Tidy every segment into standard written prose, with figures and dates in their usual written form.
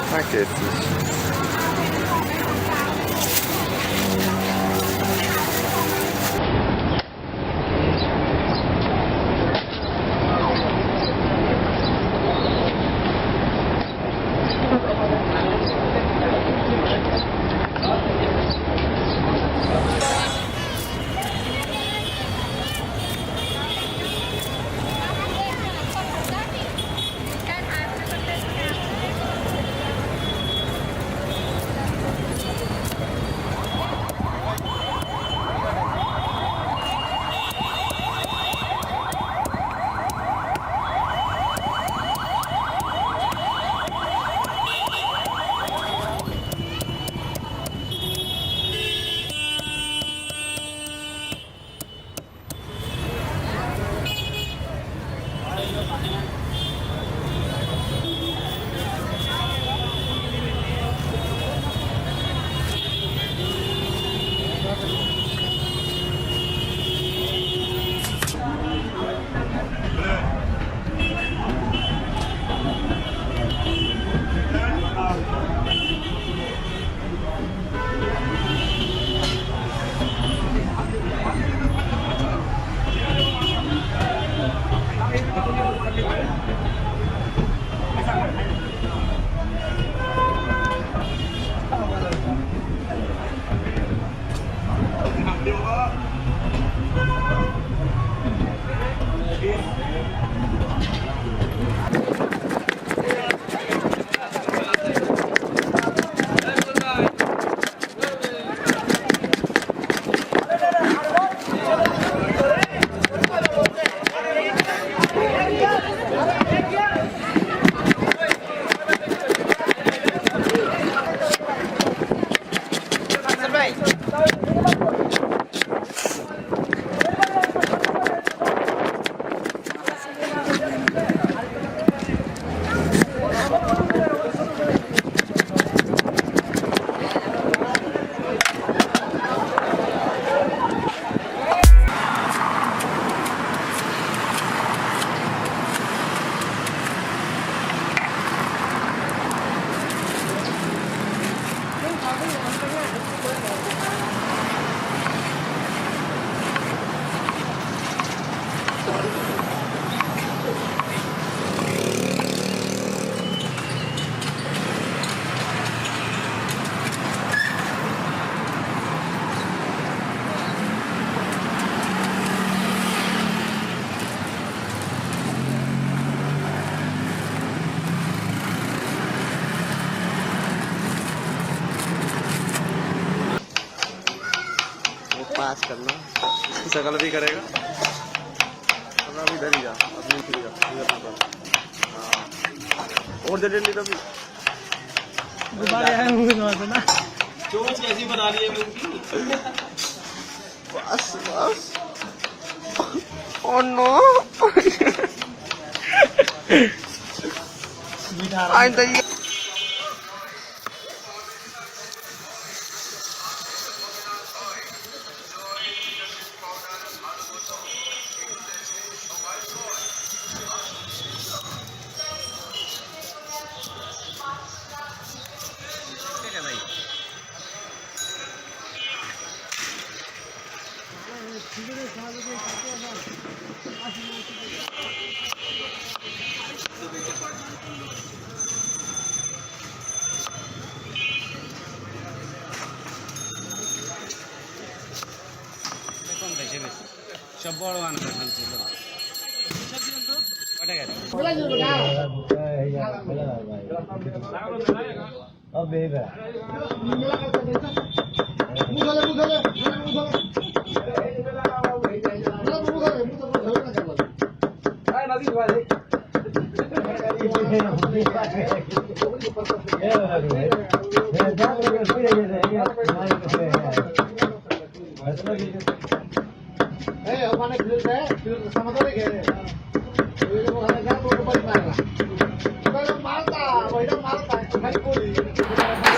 Paquetes. पास करना इसकी शकल भी करेगा भी इधर ही जा अपनी फिर जा और जल्दी तो भी गुब्बारे आए मुंह में ना चोंच कैसी बना ली है मुंह की बस बस ओह नो आइंदा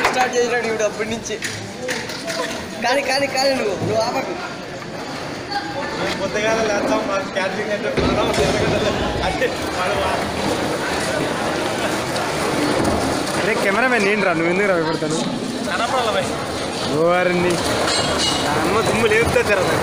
స్టార్ట్ చేసినాడు ఇప్పుడు అప్పటి నుంచి కానీ కానీ కానీ నువ్వు ఆపకు పొద్దుగా లేస్తాం మా క్యాటరింగ్ అంటే అరే కెమెరామెన్ నేను రా నువ్వు ఎందుకు రా పెడతాను వారిని అమ్మ దుమ్ము లేపుతా జరగదు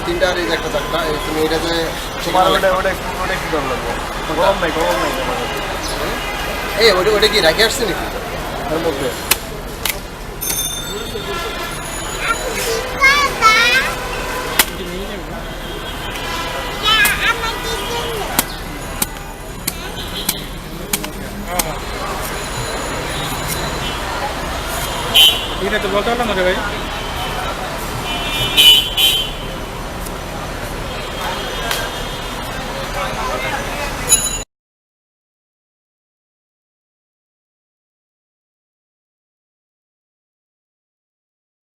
তিনটা একটা চারটা তুমি এটাতে এই ওটা কি রাখে আসছে নাকি তার মধ্যে এটা তো বলতে পারলাম না রে ভাই